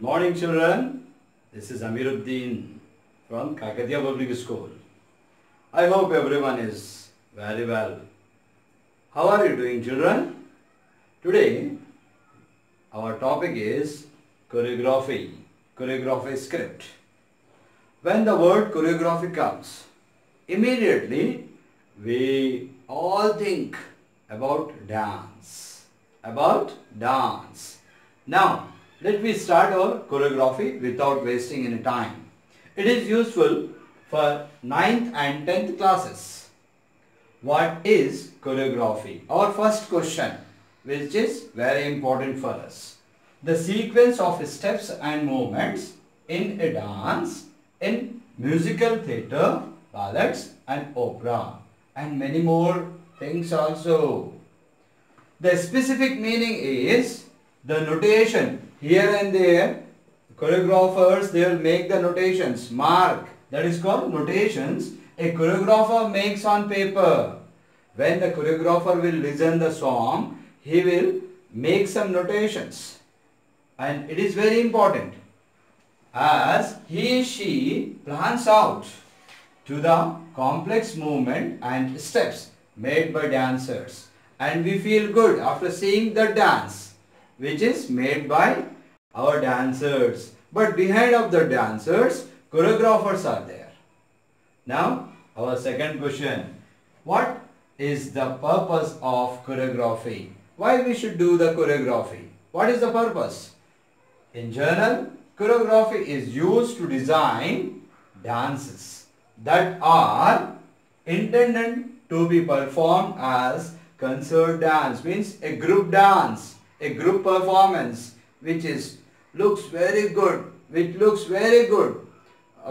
morning, children. This is Amiruddin from Kakatiya Public School. I hope everyone is very well. How are you doing, children? Today, our topic is choreography script. When the word choreography comes, immediately we all think about dance. Now, let me start our choreography without wasting any time. It is useful for 9th and 10th classes. What is choreography? Our first question, which is very important for us. The sequence of steps and movements in a dance, in musical theatre, ballets and opera, and many more things also. The specific meaning is the notation. Here and there, choreographers, they will make the notations, mark, that is called notations. A choreographer makes on paper. When the choreographer will listen the song, he will make some notations. And it is very important, as she plans out to the complex movement and steps made by dancers. And we feel good after seeing the dance, which is made by our dancers. But behind of the dancers, choreographers are there. Now, our second question. What is the purpose of choreography? Why we should do the choreography? What is the purpose? In general, choreography is used to design dances that are intended to be performed as concert dance, means a group dance, a group performance, which looks very good.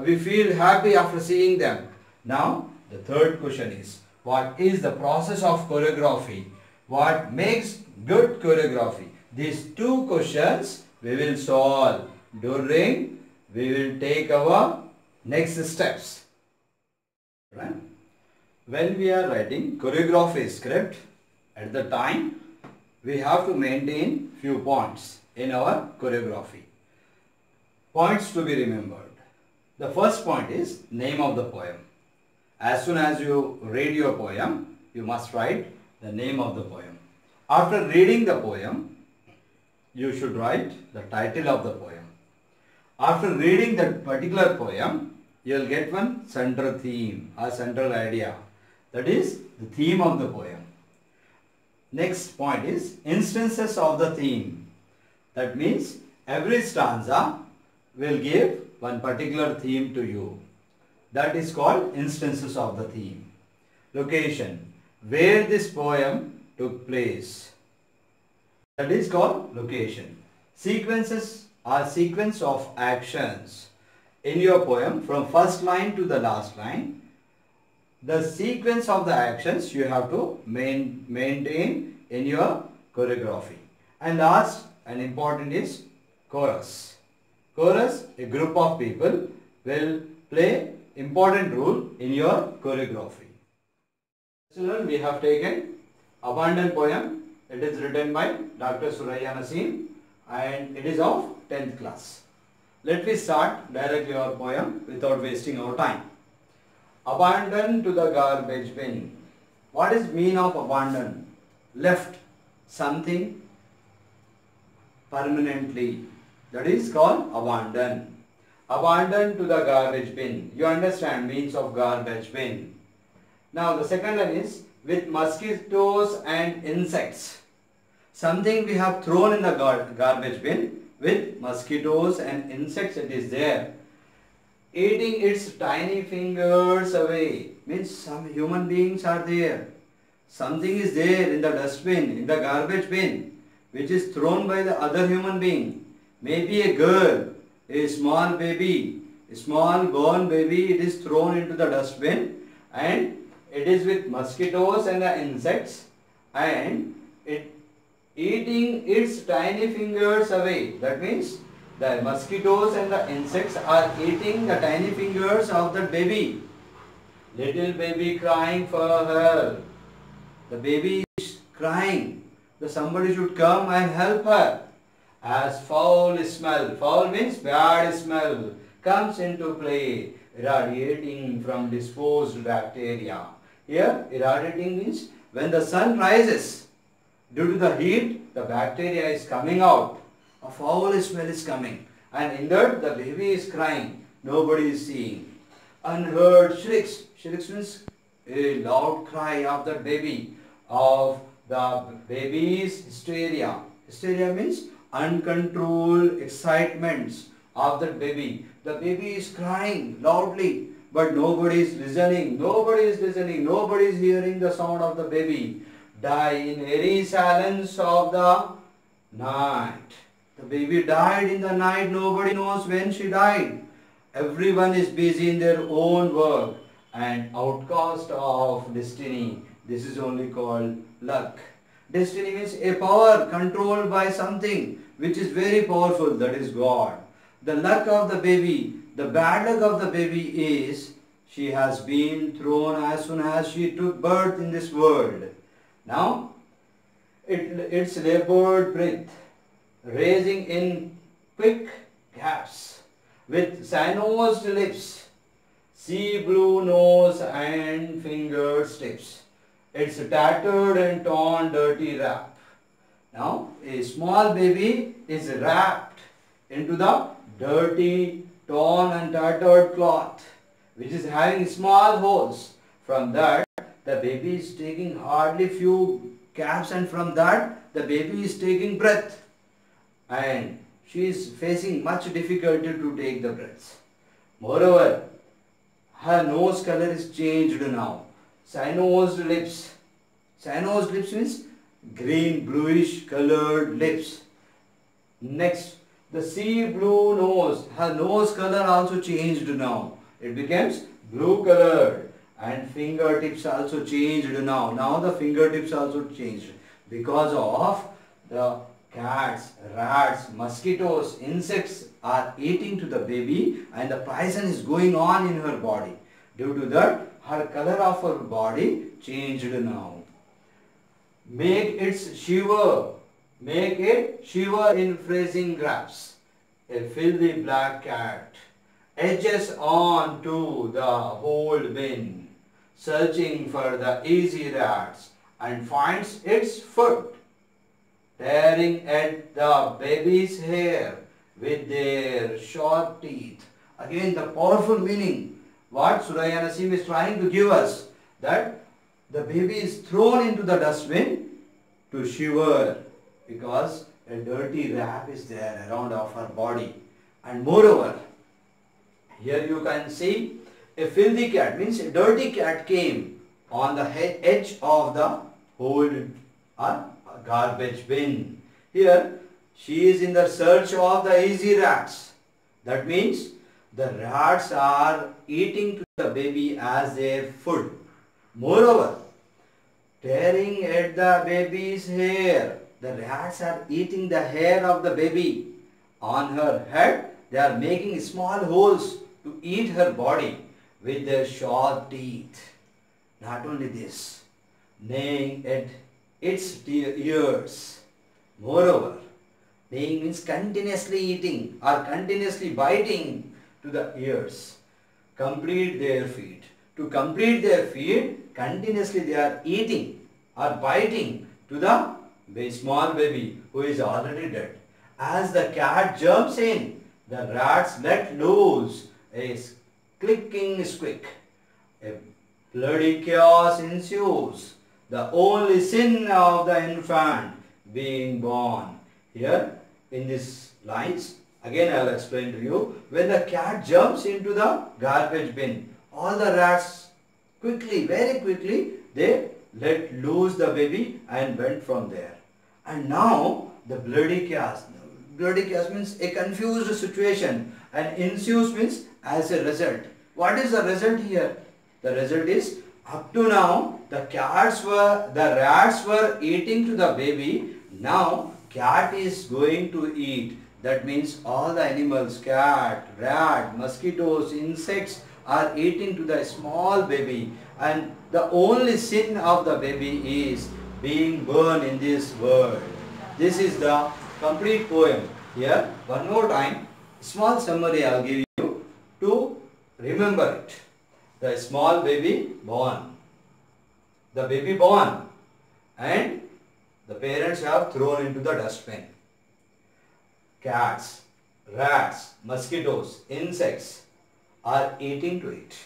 We feel happy after seeing them. Now, the third question is, what is the process of choreography? What makes good choreography? These two questions we will solve during we will take our next steps. Right? When we are writing choreography script, at the time we have to maintain few points in our choreography. Points to be remembered. The first point is name of the poem. As soon as you read your poem, you must write the name of the poem. After reading the poem, you should write the title of the poem. After reading that particular poem, you will get one central theme or central idea. That is the theme of the poem. Next point is instances of the theme. That means every stanza will give one particular theme to you. That is called instances of the theme. Location, where this poem took place. That is called location. Sequences are sequence of actions in your poem from first line to the last line. The sequence of the actions you have to maintain in your choreography. And last and important is chorus. Chorus, a group of people will play important role in your choreography. Children, we have taken Abandon poem. It is written by Dr. Suraya Naseem and it is of 10th class. Let me start directly our poem without wasting our time. Abandon to the garbage bin. What is mean of abandon? Left something permanently. That is called abandon. Abandon to the garbage bin. You understand means of garbage bin. Now the second one is with mosquitoes and insects. Something we have thrown in the garbage bin with mosquitoes and insects, it is there. Eating its tiny fingers away. Means some human beings are there. Something is there in the dustbin, in the garbage bin, which is thrown by the other human being. Maybe a girl, a small baby, a small born baby, it is thrown into the dustbin and it is with mosquitoes and the insects and it eating its tiny fingers away. That means the mosquitoes and the insects are eating the tiny fingers of the baby. Little baby crying for help. The baby is crying. So somebody should come and help her. as foul smell, foul means bad smell, comes into play, irradiating from disposed bacteria. Here, irradiating means when the sun rises, due to the heat, the bacteria is coming out. A foul smell is coming. And in that, the baby is crying. Nobody is seeing. Unheard shrieks. Shrieks means a loud cry of the baby, of the baby's hysteria. Hysteria means uncontrolled excitements of the baby. The baby is crying loudly, but nobody is listening. Nobody is listening. Nobody is hearing the sound of the baby. Die in airy silence of the night. The baby died in the night. Nobody knows when she died. Everyone is busy in their own work and outcast of destiny. This is only called luck. Destiny means a power controlled by something which is very powerful, that is God. The luck of the baby, the bad luck of the baby is she has been thrown as soon as she took birth in this world. Now, its labored breath, raising in quick gaps, with sinuous lips, sea blue nose and fingertips, its tattered and torn dirty wrap. Now, a small baby is wrapped into the dirty, torn and tattered cloth, which is having small holes. From that, the baby is taking hardly few gaps, and from that, the baby is taking breath. And she is facing much difficulty to take the breaths. Moreover, her nose color is changed now. Cyanosed lips. Cyanosed lips means green bluish colored lips. Next, the sea blue nose. Her nose color also changed now. It becomes blue colored, and fingertips also changed now. Now the fingertips also changed because of the cats, rats, mosquitoes, insects are eating to the baby, and the poison is going on in her body. Due to that, her color of her body changed now. Make it shiver in freezing grasp. A filthy black cat edges on to the old bin, searching for the easy rats, and finds its foot, tearing at the baby's hair with their sharp teeth. Again, the powerful meaning what Suraya Naseem is trying to give us, that the baby is thrown into the dustbin to shiver because a dirty wrap is there around of her body. And moreover, here you can see a filthy cat, means a dirty cat came on the edge of the old garbage bin. Here she is in the search of the easy rats. That means the rats are eating to the baby as their food. Moreover, tearing at the baby's hair. The rats are eating the hair of the baby. On her head, they are making small holes to eat her body with their sharp teeth. Not only this, neighing at its ears. Moreover, neighing means continuously eating or continuously biting to the ears. Complete their feet. To complete their feet, continuously they are eating or biting to the small baby who is already dead. As the cat jumps in, the rats let loose a clicking squeak. A bloody chaos ensues. The only sin of the infant being born. Here in these lines, again I will explain to you. When the cat jumps into the garbage bin, all the rats quickly, very quickly, they let loose the baby and went from there. And now the bloody chaos. Bloody chaos means a confused situation, and ensues means as a result. What is the result here? The result is, up to now the rats were eating to the baby. Now cat is going to eat. That means all the animals, cat, rat, mosquitoes, insects are eating to the small baby, and the only sin of the baby is being born in this world. This is the complete poem. Here, one more time, small summary I will give you to remember it. The small baby born. The baby born and the parents have thrown into the dustbin. Cats, rats, mosquitoes, insects are eating to it.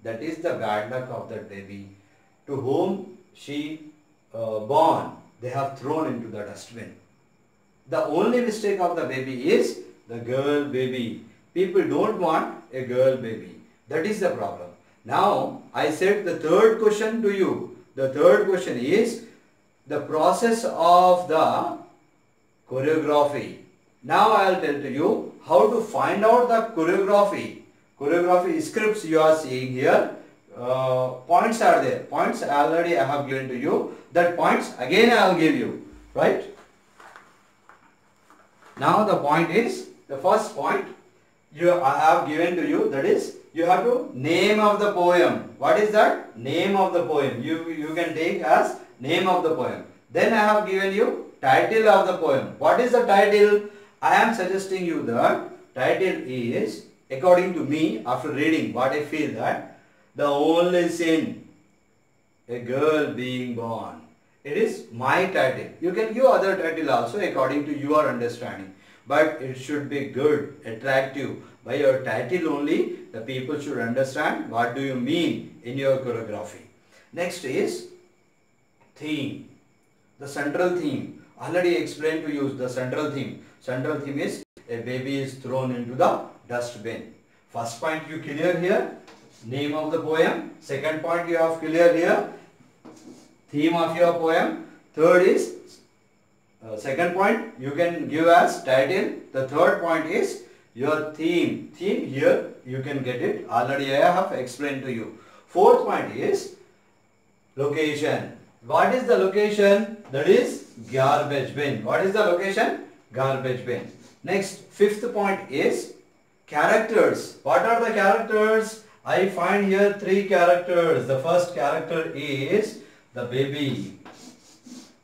That is the bad luck of that baby to whom she born. They have thrown into the dustbin. The only mistake of the baby is the girl baby. People don't want a girl baby. That is the problem. Now I said the third question to you. The third question is the process of the choreography. Now I will tell to you how to find out the choreography. Choreography scripts you are seeing here. Points are there. Points already I have given to you. That points again I will give you. Right? Now the point is, the first point I have given to you, that is you have to name of the poem. What is that? Name of the poem. You can take as name of the poem. Then I have given you title of the poem. What is the title? I am suggesting you that title is, according to me, after reading what I feel, that the only sin, a girl being born. It is my title. You can give other title also according to your understanding. But it should be good, attractive. By your title only, the people should understand what do you mean in your choreography. Next is theme. The central theme. Already explained to you the central theme. Central theme is a baby is thrown into the dustbin. First point you clear here. Name of the poem. Second point you have clear here. Theme of your poem. Third is second point you can give as title. The third point is your theme. Theme here you can get it. Already I have explained to you. Fourth point is location. What is the location? That is garbage bin. What is the location? Garbage bin. Next, fifth point is characters. What are the characters? I find here three characters. The first character is the baby.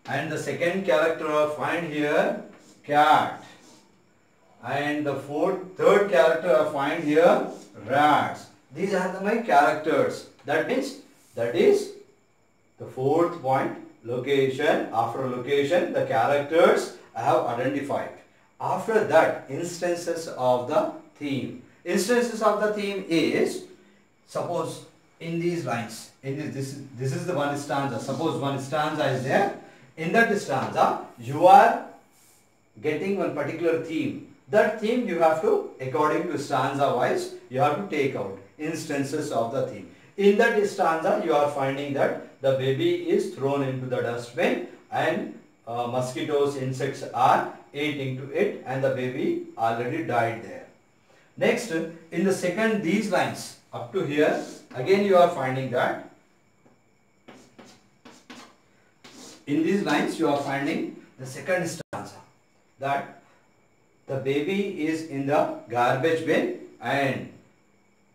And the second character I find here cat. And the third character I find here rats. These are my characters. That means that is the fourth point, location. After location, the characters I have identified. After that, instances of the theme. Instances of the theme is, suppose in these lines, in this is the one stanza. Suppose one stanza is there. In that stanza, you are getting one particular theme. That theme you have to, according to stanza wise, you have to take out instances of the theme. In that stanza, you are finding that the baby is thrown into the dustbin and mosquitoes, insects are eating to it and the baby already died there. Next, in the second, these lines up to here, again you are finding that in these lines you are finding the second stanza, that the baby is in the garbage bin and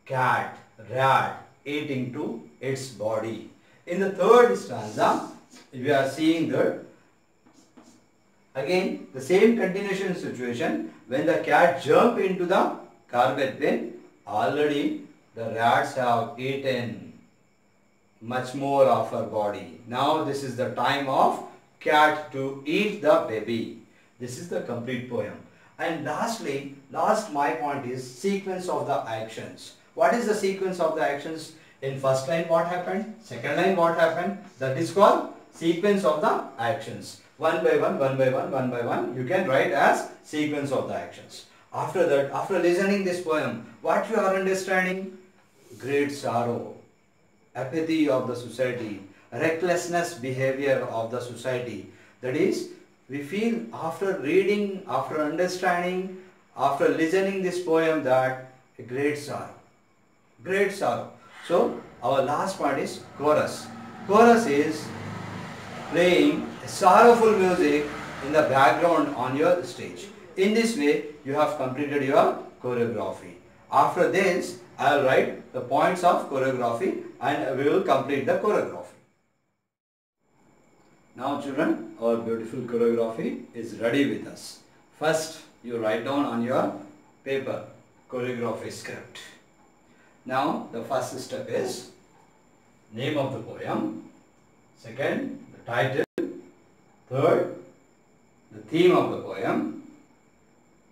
cat, rat eating to its body. In the third stanza, we are seeing that again the same continuation situation. When the cat jump into the garbage bin, already the rats have eaten much more of her body. Now this is the time of cat to eat the baby. This is the complete poem. And lastly, my point is sequence of the actions. What is the sequence of the actions? In first line what happened? Second line what happened? That is called sequence of the actions. One by one, one by one, one by one. You can write as sequence of the actions. After that, after listening this poem, what you are understanding? Great sorrow, apathy of the society, recklessness behavior of the society. That is, we feel after reading, after understanding, after listening this poem that a great sorrow. Great sorrow. So, our last part is chorus. Chorus is playing sorrowful music in the background on your stage. In this way, you have completed your choreography. After this, I will write the points of choreography and we will complete the choreography. Now children, our beautiful choreography is ready with us. First, you write down on your paper choreography script. Now the first step is name of the poem, second the title, third the theme of the poem,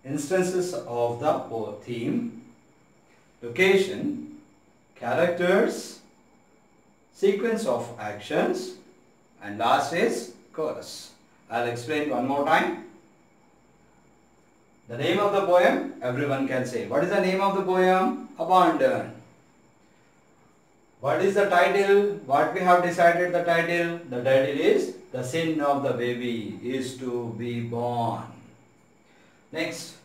instances of the theme, location, characters, sequence of actions, and last is chorus. I'll explain one more time. The name of the poem, everyone can say. What is the name of the poem? Abandon. What is the title? What we have decided the title? The title is The Sin of the Baby is to be Born. Next,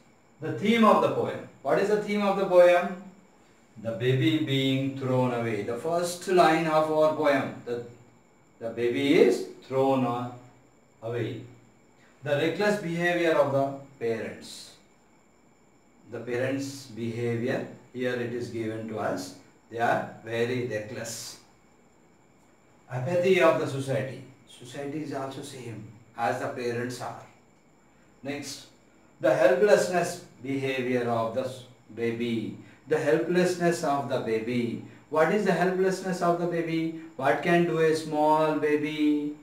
the theme of the poem. What is the theme of the poem? The baby being thrown away. The first line of our poem. The baby is thrown away. The reckless behavior of the parents. The parents' behavior, here it is given to us. They are very reckless. Apathy of the society. Society is also same as the parents are. Next, the helplessness behavior of the baby. The helplessness of the baby. What is the helplessness of the baby? What can do a small baby?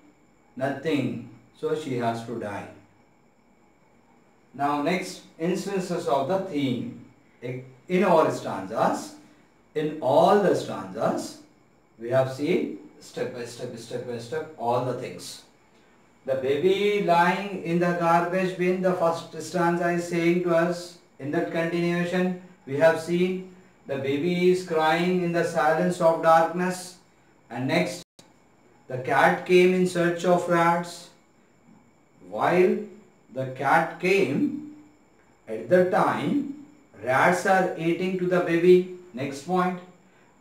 Nothing. So she has to die. Now next, instances of the theme. In our stanzas, in all the stanzas, we have seen step by step all the things. The baby lying in the garbage bin, the first stanza is saying to us. In that continuation, we have seen the baby is crying in the silence of darkness. And next, the cat came in search of rats. While the cat came, at the time, rats are eating to the baby. Next point.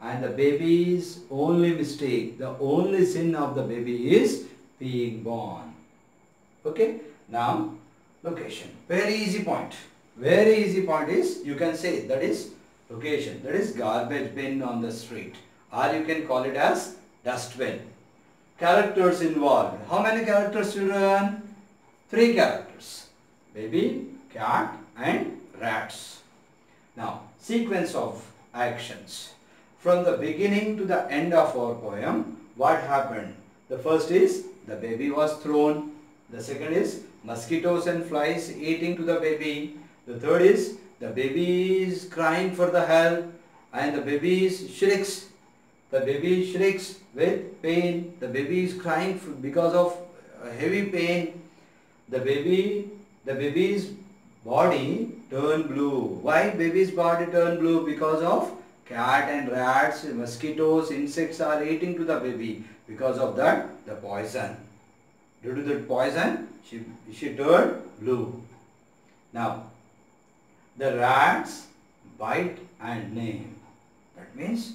And the baby's only mistake, the only sin of the baby is being born. Okay. Now, location. Very easy point. Very easy point is, you can say that is location. That is garbage bin on the street. Or you can call it as dustbin. Characters involved. How many characters, children? 3 characters. Baby, cat and rats. Now, sequence of actions. From the beginning to the end of our poem, what happened? The first is the baby was thrown. The second is mosquitoes and flies eating to the baby. The third is the baby is crying for the help and the baby shrieks. The baby shrieks with pain. The baby is crying because of heavy pain. The baby's body turned blue. Why baby's body turned blue? Because of cat and rats, mosquitoes, insects are eating to the baby. Because of that, the poison. Due to that poison, she turned blue. Now, the rats bite and name. That means,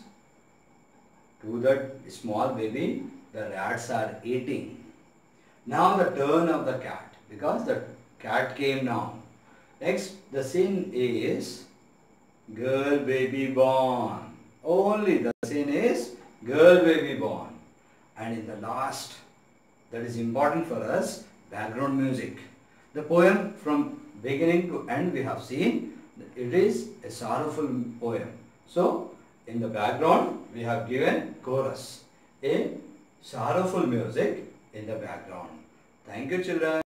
to that small baby, the rats are eating. Now the turn of the cat, because the cat came now. Next, the sin is girl baby born. Only the sin is girl baby born. And in the last, that is important for us, background music. The poem from beginning to end we have seen, it is a sorrowful poem. So, in the background we have given chorus, a sorrowful music in the background. Thank you, children.